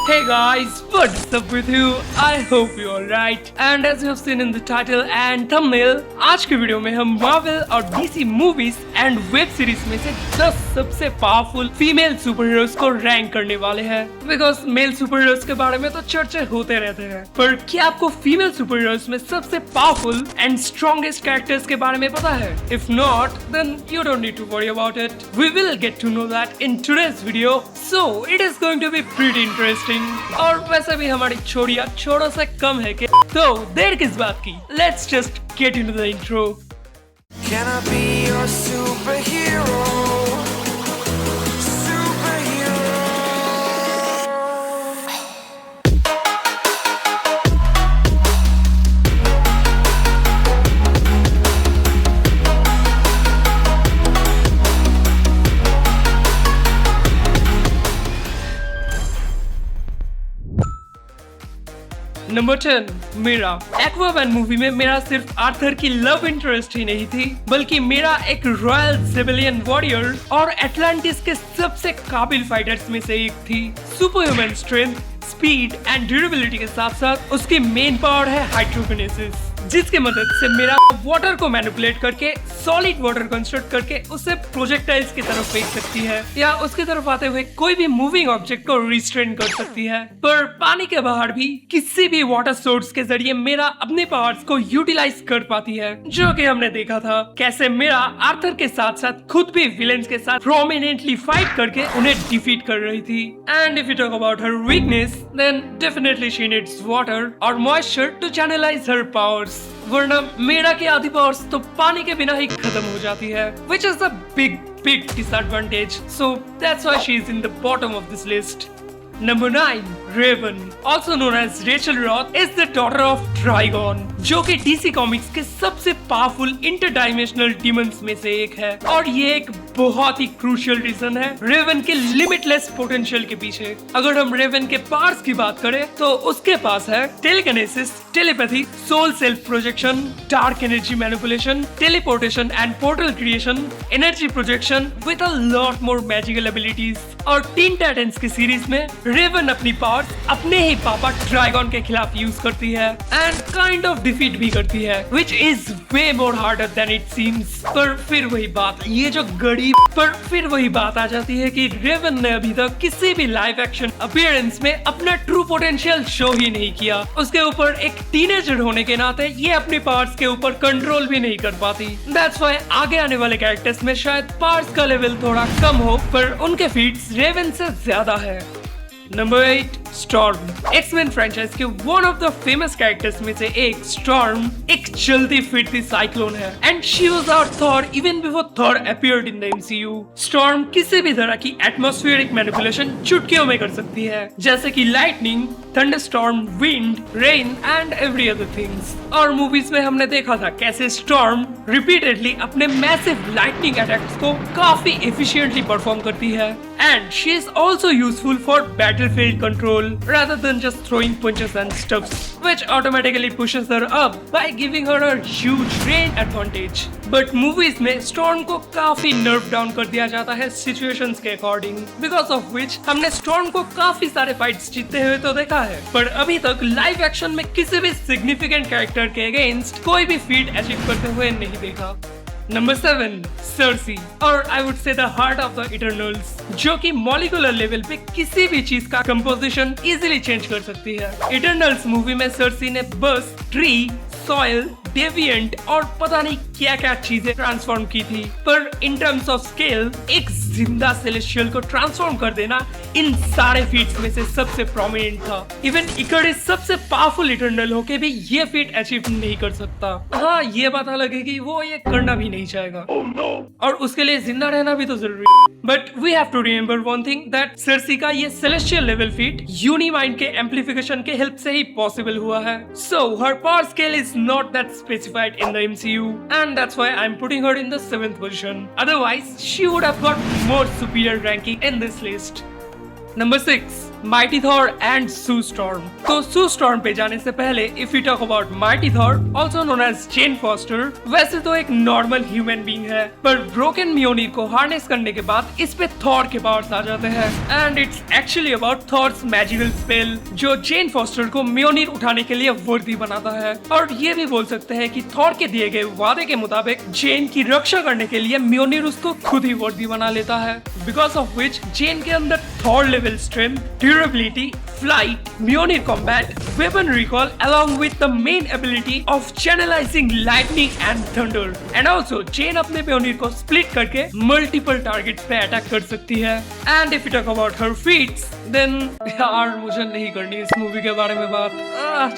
Hey guys, what's up with you? I hope you're alright. And as you have seen in the title and thumbnail, आज के video में हम Marvel और DC movies and web series में से 10 सबसे powerful female super heroes को rank करने वाले हैं। बिकॉज मेल सुपर हीरोज के बारे में तो चर्चा होते रहते हैं, पर क्या आपको फीमेल सुपर हीरोज में सबसे पावरफुल एंड स्ट्रॉन्गेस्ट कैरेक्टर्स के बारे में पता है? If not, then you don't need to worry about it. We will get to know that in today's video. So it is going to be pretty interesting. और वैसे भी हमारी छोड़िया छोड़ों से कम है कि तो देर किस बात की? Let's just get into the intro. Can I be your superhero? Number 10, Mera. Aquaman movie में मीरा सिर्फ आर्थर की लव इंटरेस्ट ही नहीं थी, बल्कि मीरा एक रॉयल सिविलियन वॉरियर और एटलांटिस के सबसे काबिल फाइटर्स में से एक थी। Super human strength, speed and durability के साथ साथ उसकी मेन पावर है हाइड्रोकिनेसिस, जिसकी मदद से मीरा वाटर को मैनिपुलेट करके सॉलिड वाटर कंस्ट्रक्ट करके उसे प्रोजेक्टाइल्स की तरफ फेंक सकती है या उसकी तरफ आते हुए कोई भी मूविंग ऑब्जेक्ट को रिस्ट्रेन कर सकती है। पर पानी के बाहर भी किसी भी वाटर सोर्स के जरिए मीरा अपने पावर्स को यूटिलाइज कर पाती है, जो कि हमने देखा था कैसे मीरा आर्थर के साथ साथ खुद भी विलेंस के साथ प्रोमिनेंटली फाइट करके उन्हें डिफीट कर रही थी। And if you talk about her weakness, then definitely she needs water और moisture to channelize her powers. वरना मीरा की आधी पावर्स तो पानी के बिना ही खत्म हो जाती है, which is a big disadvantage. So that's why she is in the bottom of this list. Number 9, Raven, also known as Rachel Roth, is the daughter of Trigon, जो कि DC Comics के सबसे पावरफुल इंटरडाइमेंशनल डीमंस में से एक है। और ये एक बहुत ही क्रूशियल रीजन है रेवन के लिमिटलेस पोटेंशियल के पीछे। अगर हम रेवन के पावर्स की बात करें तो उसके पास है telekinesis, telepathy, soul self projection, dark energy manipulation, teleportation and portal creation, energy projection with a lot more magical abilities. और टीन टाइटंस की सीरीज में रेवन अपनी पावर्स अपने ही पापा ड्रैगन के खिलाफ यूज करती है एंड काइंड ऑफ डिफीट भी करती है, which is way more harder than it seems. पर फिर वही बात आ जाती है कि रेवन ने अभी तक किसी भी लाइव एक्शन अपीयरेंस में अपना ट्रू पोटेंशियल शो ही नहीं किया। उसके ऊपर एक टीनेजर होने के नाते ये अपनी पावर्स के ऊपर कंट्रोल भी नहीं कर पाती। That's why आगे आने वाले कैरेक्टर्स में शायद पावर्स का लेवल थोड़ा कम हो, पर उनके फीट्स रेवन से ज्यादा है। Number 8, Storm. एक्समैन फ्रेंचाइज के one of the famous characters में से एक स्टॉर्म एक चलती फिरती साइक्लोन है and she was our Thor even before Thor appeared in the MCU. Storm किसी भी तरह की एटमॉस्फेरिक मैनिपुलेशन चुटकियों में कर सकती है, जैसे कि lightning, thunderstorm, wind, rain and every other things. और मूवीज में हमने देखा था कैसे स्टॉर्म रिपीटेडली अपने मैसिव लाइटनिंग अटैक्स को काफी एफिशिएंटली परफॉर्म करती है and she is also useful for battlefield control rather than just throwing punches and stuffs, which automatically pushes her up by giving her a huge range advantage. But movies में Storm को काफी nerf down कर दिया जाता है situations के according, because of which हमने Storm को काफी सारे fights जीतते हुए तो देखा है, पर अभी तक live action में किसी भी significant character के against कोई भी feat achieve करते हुए नहीं देखा। नंबर 7, सर्सी, और I would say the heart of the Eternals, जो कि मॉलिक्यूलर लेवल पे किसी भी चीज का कंपोजिशन इजीली चेंज कर सकती है। इटर्नल्स मूवी में सर्सी ने बस ट्री, सॉइल, डेविएंट और पता नहीं क्या क्या चीजें ट्रांसफॉर्म की थी, पर इन टर्म्स ऑफ स्केल एक जिंदा सेलेस्टियल को ट्रांसफॉर्म कर देना इन सारे फीट्स में से सबसे प्रोमिनेंट था। इवन इकड़िस सबसे पावरफुल इटर्नल होके भी ये फीट अचीव नहीं कर सकता। हाँ, ये बात अलग है कि वो ये करना भी नहीं चाहेगा। oh, no. और उसके लिए जिंदा रहना भी तो जरूरी है। But we have to remember one thing, that Sersi का ये सेलेस्टियल लेवल फीट यूनिमाइंड के एम्प्लीफिकेशन के हेल्प से ही पॉसिबल हुआ है। So her power scale is not that specified in the MCU, and that's why I'm putting her in the 7th position. Otherwise, she would have got more superior ranking in this list. Number 6, Mighty Thor and Sue Storm. तो Sue Storm पे जाने से पहले if you talk about Mighty Thor, also known as Jane Foster, वैसे तो एक normal human being है, पर ब्रोकन म्योनिर को हार्नेस करने के बाद इस पे थॉर के पावर्स आ जाते हैं and it's actually about थॉर्स magical spell जो जेन फॉस्टर को म्योनिर उठाने के लिए वर्दी बनाता है। और ये भी बोल सकते हैं कि थॉर के दिए गए वादे के मुताबिक जेन की रक्षा करने के लिए म्योनिर उसको खुद ही वर्दी बना लेता है, बिकॉज ऑफ विच जेन के अंदर Thor level strength, durability, flight, Mjolnir combat, weapon recall along with the main ability of channelizing lightning and thunder. And also Jane अपने Mjolnir को split करके multiple targets पे attack कर सकती है। And if you talk about her feats, then यार मुझे नहीं करनी इस मूवी के बारे में बात,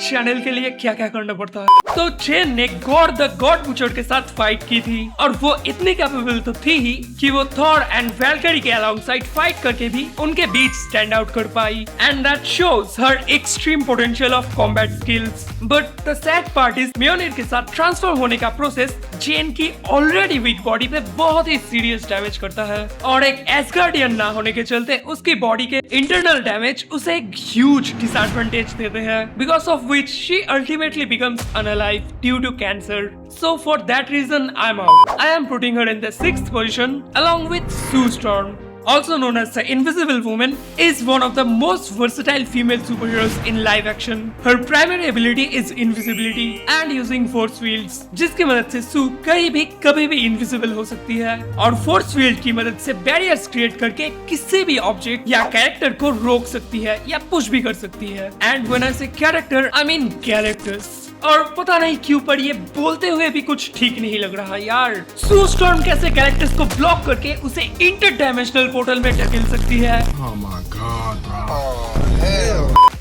चैनल के लिए क्या क्या करना पड़ता है। तो जेन ने गॉड द गॉड बुचर के साथ फाइट की थी और वो इतनी कैपेबल तो थी ही कि वो थॉर एंड वैल्करी के अलोंगसाइड फाइट करके भी उनके बीच स्टैंड आउट कर पाई and that shows her extreme potential of combat skills. But the sad part is म्योनिर के साथ ट्रांसफॉर्म होने का प्रोसेस जेन की ऑलरेडी वीक बॉडी पे बहुत ही सीरियस डैमेज करता है और एक एस्गार्डियन ना होने के चलते उसकी बॉडी के इंटरनल डैमेज उसे एक ह्यूज डिसएडवांटेज देते हैं, because of which she ultimately becomes unalive due to cancer. So for that reason I'm out. I am putting her in the 6th position along with Sue Storm, also known as the Invisible Woman, is one of the most versatile female superheroes in live action. Her primary ability is invisibility and using force fields, जिसकी मदद से सू कहीं भी कभी भी invisible हो सकती है और फोर्स फील्ड की मदद से बैरियर्स क्रिएट करके किसी भी ऑब्जेक्ट या कैरेक्टर को रोक सकती है या पुश भी कर सकती है. एंड व्हेन आई से कैरेक्टर आई मीन कैरेक्टर्स. और पता नहीं क्यों पर ये बोलते हुए भी कुछ ठीक नहीं लग रहा यार. सू स्टॉर्म कैसे कैरेक्टर्स को ब्लॉक करके उसे इंटरडायमेंशनल पोर्टल में ढकेल सकती है. Oh my God, bro.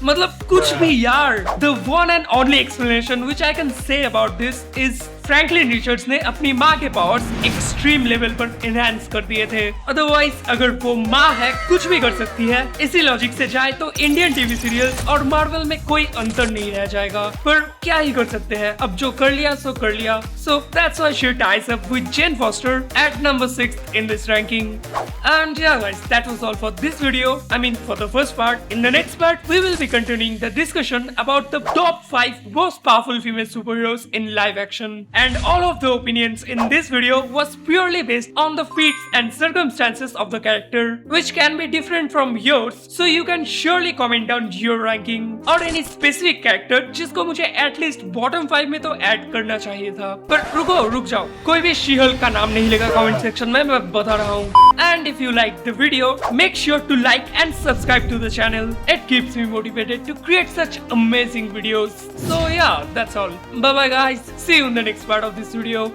मतलब कुछ भी यार. The one and only explanation which I can say about this is Franklin Richards ने अपनी माँ के पावर्स एक्सट्रीम लेवल पर एनहांस कर दिए थे. अदरवाइज अगर वो माँ है कुछ भी कर सकती है, इसी लॉजिक से जाए तो इंडियन टीवी सीरियल्स और मार्वल में कोई अंतर नहीं रह जाएगा. पर क्या ही कर सकते हैं, अब जो कर लिया सो कर लिया. So that's why she ties up with Jane Foster at number 6 in this ranking. And yeah guys, that was all for this video. I mean for the first part. In the next part we will be continuing the discussion about the top 5 most powerful female superheroes in live action. And all of the opinions in this video was purely based on the feats and circumstances of the character, which can be different from yours. So you can surely comment down your ranking or any specific character जिसको मुझे at least bottom 5 में तो add करना चाहिए था. पर रुक जाओ, कोई भी शी-हल्क का नाम नहीं लेगा comment section में, मैं बता रहा हूँ. And if you like the video, make sure to like and subscribe to the channel. It keeps me motivated to create such amazing videos. So yeah, that's all. Bye bye guys. See you in the next part of this video.